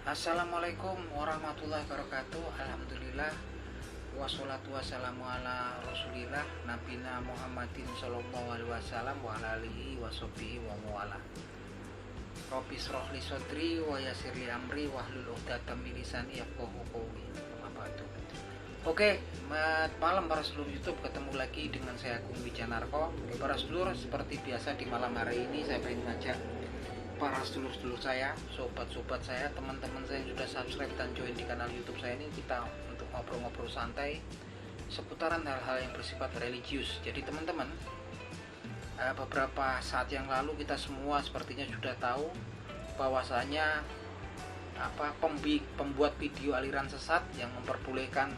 Assalamualaikum warahmatullahi wabarakatuh. Alhamdulillah wassalatu wassalamu ala rasulillah nabina Muhammadin sallallahu alaihi wasallam wa ala alihi wa sahbihi wa mawala. Rabbi shrah li sadri wa yassir li amri wahlul 'uqdatam min lisani yafqahu qawli. Oke, malam para seluruh YouTube, ketemu lagi dengan saya Agung Wijanarko. Para seluruh, seperti biasa di malam hari ini saya pengen ngajak para sedulur-sedulur saya, sobat-sobat saya, teman-teman saya yang sudah subscribe dan join di kanal YouTube saya ini, kita untuk ngobrol-ngobrol santai seputaran hal-hal yang bersifat religius. Jadi teman-teman, beberapa saat yang lalu kita semua sepertinya sudah tahu bahwasanya pembuat video aliran sesat yang memperbolehkan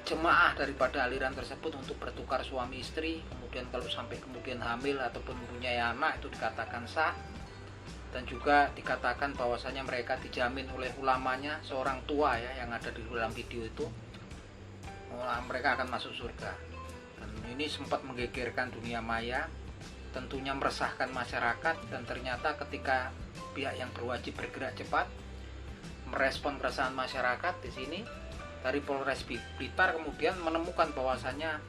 jemaah daripada aliran tersebut untuk bertukar suami istri, kemudian kalau sampai kemudian hamil ataupun mempunyai anak itu dikatakan sah, dan juga dikatakan bahwasanya mereka dijamin oleh ulamanya, seorang tua ya yang ada di dalam video itu, mereka akan masuk surga. Dan ini sempat menggegerkan dunia maya, tentunya meresahkan masyarakat, dan ternyata ketika pihak yang berwajib bergerak cepat merespon perasaan masyarakat di sini, dari Polres Blitar kemudian menemukan bahwasannya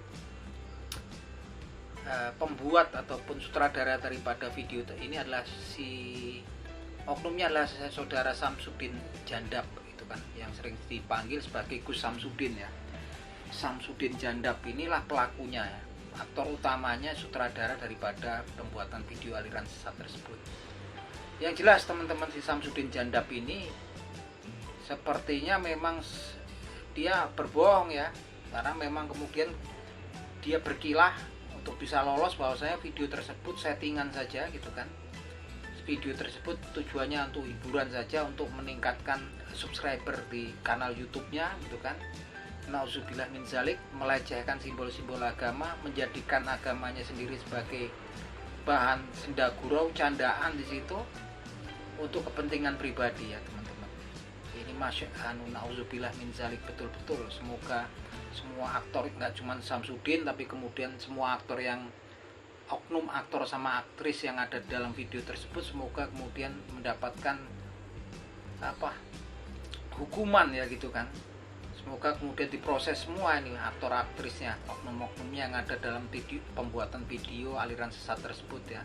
pembuat ataupun sutradara daripada video ini adalah oknumnya adalah saudara Samsudin Jandap, itu kan yang sering dipanggil sebagai Gus Samsudin ya. Samsudin Jandap inilah pelakunya ya, aktor utamanya, sutradara daripada pembuatan video aliran sesat tersebut. Yang jelas teman-teman, si Samsudin Jandap ini sepertinya memang dia berbohong ya, karena memang kemudian dia berkilah untuk bisa lolos bahwasanya video tersebut settingan saja gitu kan. Video tersebut tujuannya untuk hiburan saja, untuk meningkatkan subscriber di kanal YouTube-nya gitu kan. Nauzubillah min zalik, melecehkan simbol-simbol agama, menjadikan agamanya sendiri sebagai bahan senda gurau, candaan di situ untuk kepentingan pribadi ya teman-teman. Ini nauzubillah min zalik, betul-betul semoga semua aktor, nggak cuma Samsudin tapi kemudian semua aktor yang oknum aktor sama aktris yang ada dalam video tersebut, semoga kemudian mendapatkan hukuman ya gitu kan. Semoga kemudian diproses semua ini aktor aktrisnya, oknum-oknumnya yang ada dalam video, pembuatan video aliran sesat tersebut ya.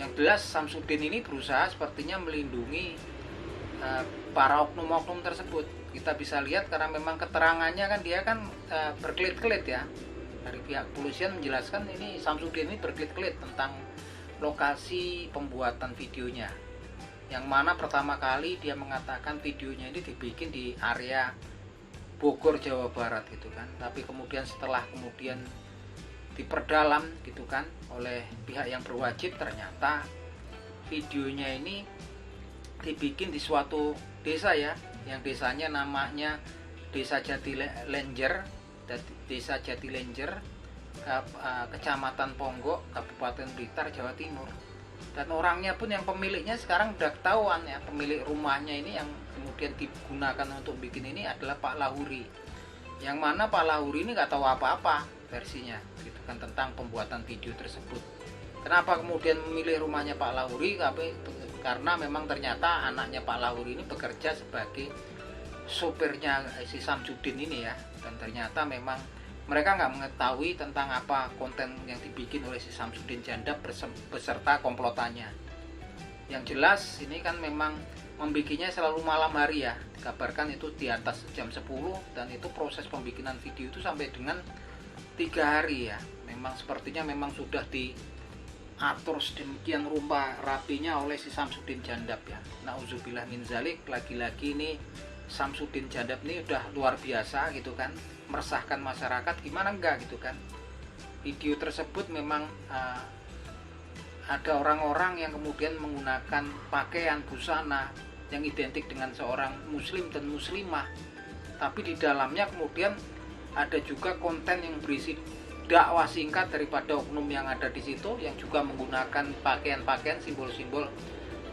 Yang jelas Samsudin ini berusaha sepertinya melindungi para oknum-oknum tersebut. Kita bisa lihat karena memang keterangannya kan dia kan berkelit-kelit ya. Dari pihak kepolisian menjelaskan ini Samsudin ini berkelit-kelit tentang lokasi pembuatan videonya. Yang mana pertama kali dia mengatakan videonya ini dibikin di area Bogor, Jawa Barat gitu kan. Tapi kemudian setelah kemudian diperdalam gitu kan oleh pihak yang berwajib, ternyata videonya ini dibikin di suatu desa ya, yang desanya namanya Desa Jatilenjer, Kecamatan Ponggok, Kabupaten Blitar, Jawa Timur. Dan orangnya pun, yang pemiliknya sekarang udah ketahuan ya, pemilik rumahnya ini yang kemudian digunakan untuk bikin ini adalah Pak Lahuri. Yang mana Pak Lahuri ini nggak tahu apa-apa versinya gitu kan tentang pembuatan video tersebut. Kenapa kemudian memilih rumahnya Pak Lahuri? Karena memang ternyata anaknya Pak Lahuri ini bekerja sebagai sopirnya si Samsudin ini ya, dan ternyata memang mereka nggak mengetahui tentang apa konten yang dibikin oleh si Samsudin Jandap beserta komplotannya. Yang jelas ini kan memang membikinnya selalu malam hari ya, dikabarkan itu di atas jam 10, dan itu proses pembikinan video itu sampai dengan 3 hari ya. Memang sepertinya memang sudah diatur sedemikian rupa rapinya oleh si Samsudin Jandap ya. Nauzubillah min zalik, lagi-lagi ini Samsudin Jandap ini udah luar biasa gitu kan, meresahkan masyarakat, gimana enggak gitu kan. Video tersebut memang ada orang-orang yang kemudian menggunakan pakaian busana yang identik dengan seorang muslim dan muslimah, tapi di dalamnya kemudian ada juga konten yang berisi dakwah singkat daripada oknum yang ada di situ, yang juga menggunakan pakaian-pakaian, simbol-simbol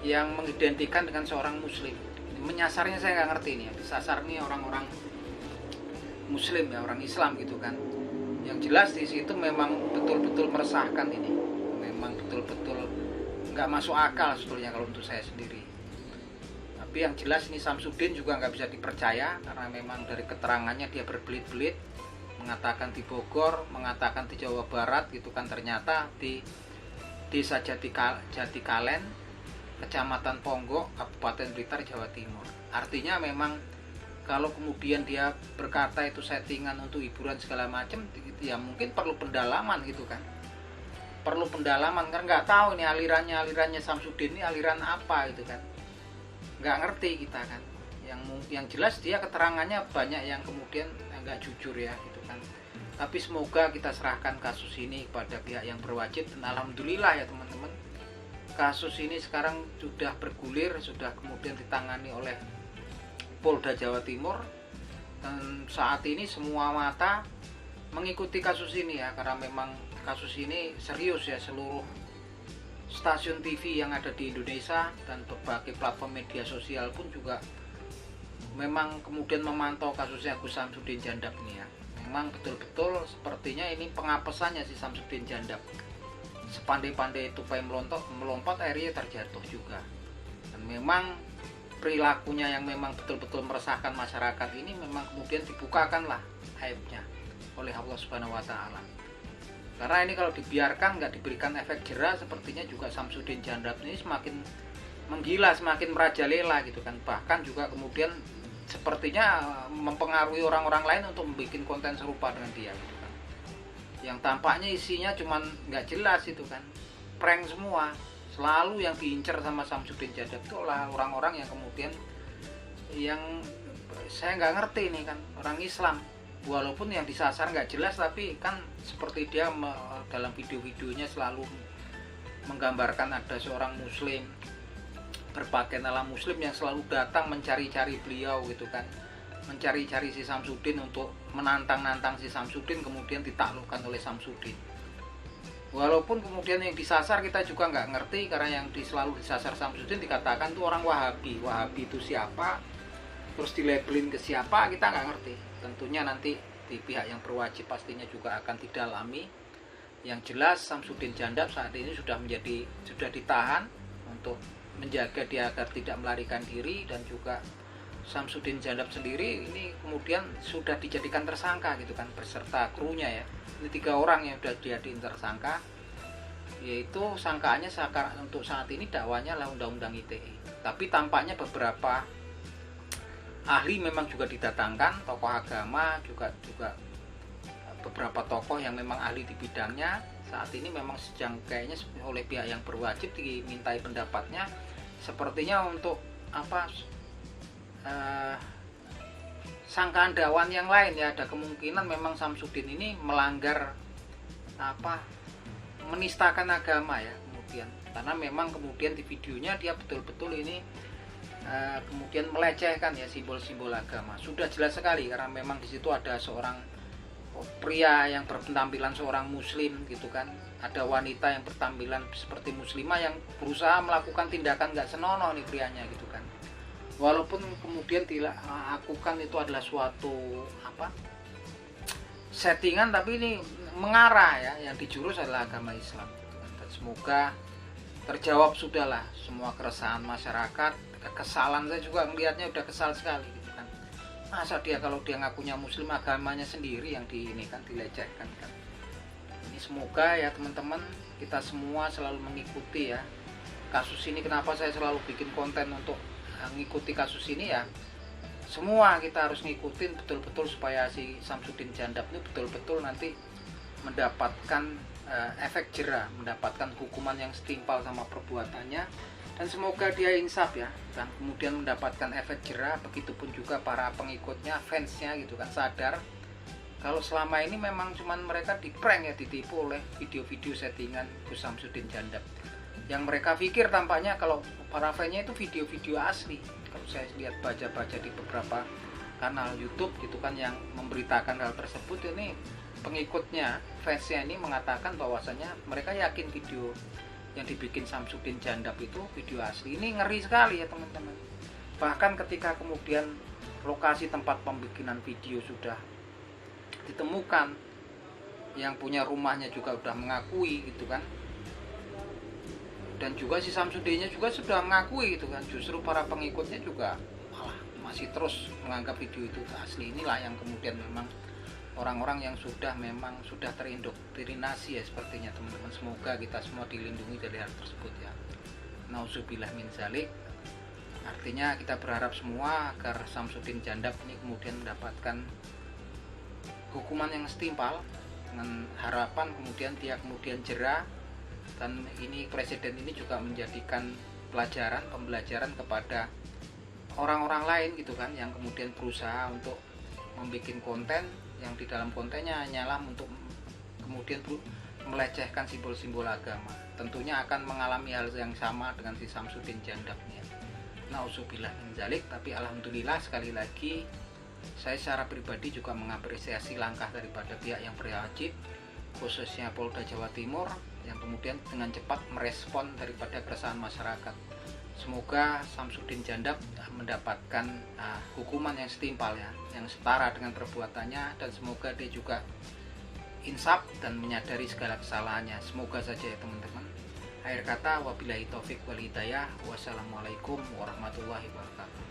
yang mengidentikan dengan seorang muslim. Menyasarnya saya nggak ngerti ini ya, disasar nih orang-orang muslim ya, orang Islam gitu kan. Yang jelas di situ memang betul-betul meresahkan ini, memang betul-betul nggak masuk akal sebetulnya kalau untuk saya sendiri. Tapi yang jelas ini Samsudin juga nggak bisa dipercaya karena memang dari keterangannya dia berbelit-belit mengatakan di Bogor, mengatakan di Jawa Barat gitu kan, ternyata di Desa Jatikalen, Kecamatan Ponggok, Kabupaten Blitar, Jawa Timur. Artinya memang kalau kemudian dia berkata itu settingan untuk hiburan segala macam, ya mungkin perlu pendalaman gitu kan. Perlu pendalaman kan, nggak tahu nih alirannya Samsudin ini aliran apa gitu kan. Nggak ngerti kita kan. Yang jelas dia keterangannya banyak yang kemudian nggak jujur ya gitu kan. Tapi semoga kita serahkan kasus ini kepada pihak yang berwajib, dan alhamdulillah ya teman-teman, kasus ini sekarang sudah bergulir, sudah kemudian ditangani oleh Polda Jawa Timur, dan saat ini semua mata mengikuti kasus ini ya, karena memang kasus ini serius ya. Seluruh stasiun TV yang ada di Indonesia dan berbagai platform media sosial pun juga memang kemudian memantau kasusnya Gus Samsudin Djandap ini ya. Memang betul-betul sepertinya ini pengapesannya si Samsudin Djandap. Sepandai-pandai tupai melompat akhirnya terjatuh juga. Dan memang perilakunya yang memang betul-betul meresahkan masyarakat ini memang kemudian dibukakanlah aibnya oleh Allah Subhanahu wa taala. Karena ini kalau dibiarkan, nggak diberikan efek jera, sepertinya juga Samsudin Djandap ini semakin menggila, semakin merajalela gitu kan. Bahkan juga kemudian sepertinya mempengaruhi orang-orang lain untuk membuat konten serupa dengan dia gitu kan. Yang tampaknya isinya cuman nggak jelas itu kan, prank semua. Selalu yang diincar sama Samsudin Djandap itu lah orang-orang yang kemudian yang saya nggak ngerti nih kan, orang Islam. Walaupun yang disasar nggak jelas, tapi kan seperti dia dalam video-videonya selalu menggambarkan ada seorang muslim berpakaian ala muslim yang selalu datang mencari-cari beliau gitu kan, mencari-cari si Samsudin untuk menantang-nantang si Samsudin, kemudian ditaklukkan oleh Samsudin. Walaupun kemudian yang disasar kita juga nggak ngerti, karena yang selalu disasar Samsudin dikatakan tuh orang Wahabi. Wahabi itu siapa, terus dilabelin ke siapa, kita nggak ngerti. Tentunya nanti di pihak yang berwajib pastinya juga akan didalami. Yang jelas Samsudin Djandap saat ini sudah ditahan untuk menjaga dia agar tidak melarikan diri, dan juga Samsudin Djandap sendiri ini kemudian sudah dijadikan tersangka gitu kan, beserta krunya ya. Ini 3 orang yang sudah dijadikan tersangka, yaitu sangkaannya untuk saat ini dakwanya lah undang-undang ITE. Tapi tampaknya beberapa ahli memang juga didatangkan, tokoh agama juga beberapa tokoh yang memang ahli di bidangnya. Saat ini memang sedang kayaknya oleh pihak yang berwajib dimintai pendapatnya, sepertinya untuk sangkaan dakwaan yang lain ya. Ada kemungkinan memang Samsudin ini melanggar menistakan agama ya kemudian, karena memang kemudian di videonya dia betul-betul ini kemudian melecehkan ya simbol-simbol agama. Sudah jelas sekali karena memang di situ ada seorang pria yang berpenampilan seorang muslim gitu kan, ada wanita yang bertampilan seperti muslimah yang berusaha melakukan tindakan nggak senonoh nih prianya gitu kan. Walaupun kemudian dilakukan itu adalah suatu settingan, tapi ini mengarah ya, yang dijurus adalah agama Islam gitu kan. Dan semoga terjawab sudahlah semua keresahan masyarakat. Kekesalan saya juga melihatnya udah kesal sekali gitu kan. Masa dia kalau dia ngakunya muslim, agamanya sendiri yang dilecehkan kan. Ini semoga ya teman-teman, kita semua selalu mengikuti ya kasus ini. Kenapa saya selalu bikin konten untuk mengikuti kasus ini ya, semua kita harus ngikutin betul-betul supaya si Samsudin Djandap ini betul-betul nanti mendapatkan efek jera, mendapatkan hukuman yang setimpal sama perbuatannya, dan semoga dia insaf ya, dan kemudian mendapatkan efek jera. Begitupun juga para pengikutnya, fansnya gitu kan, sadar kalau selama ini memang cuman mereka diprank ya, ditipu oleh video-video settingan Gus Samsudin Djandap. Yang mereka pikir tampaknya kalau para fansnya itu video-video asli. Kalau saya lihat baca-baca di beberapa kanal YouTube gitu kan yang memberitakan hal tersebut, ini pengikutnya, fansnya ini mengatakan bahwasanya mereka yakin video yang dibikin Samsudin Djandap itu video asli. Ini ngeri sekali ya teman-teman. Bahkan ketika kemudian lokasi tempat pembikinan video sudah ditemukan, yang punya rumahnya juga udah mengakui gitu kan, Dan juga si Samsudinnya juga sudah mengakui gitu kan, justru para pengikutnya juga malah masih terus menganggap video itu asli. Inilah yang kemudian memang orang-orang yang memang sudah terindoktrinasi ya sepertinya teman-teman. Semoga kita semua dilindungi dari hal tersebut ya. Nauzubillah min zalik. Artinya kita berharap semua agar Samsudin Jandab ini kemudian mendapatkan hukuman yang setimpal, dengan harapan kemudian dia kemudian jera, dan ini presiden ini juga menjadikan pembelajaran kepada orang-orang lain gitu kan, yang kemudian berusaha untuk membuat konten yang di dalam kontennya hanyalah untuk kemudian melecehkan simbol-simbol agama. Tentunya akan mengalami hal yang sama dengan si Samsudin Jandab ini. Nauzubillah min zalik. Tapi alhamdulillah sekali lagi saya secara pribadi juga mengapresiasi langkah daripada pihak yang berwajib, khususnya Polda Jawa Timur, yang kemudian dengan cepat merespon daripada keresahan masyarakat. Semoga Samsudin Jandab mendapatkan hukuman yang setimpal ya, yang setara dengan perbuatannya, dan semoga dia juga insaf dan menyadari segala kesalahannya. Semoga saja ya teman-teman. Akhir kata, wabillahi taufik wal hidayah. Wassalamualaikum warahmatullahi wabarakatuh.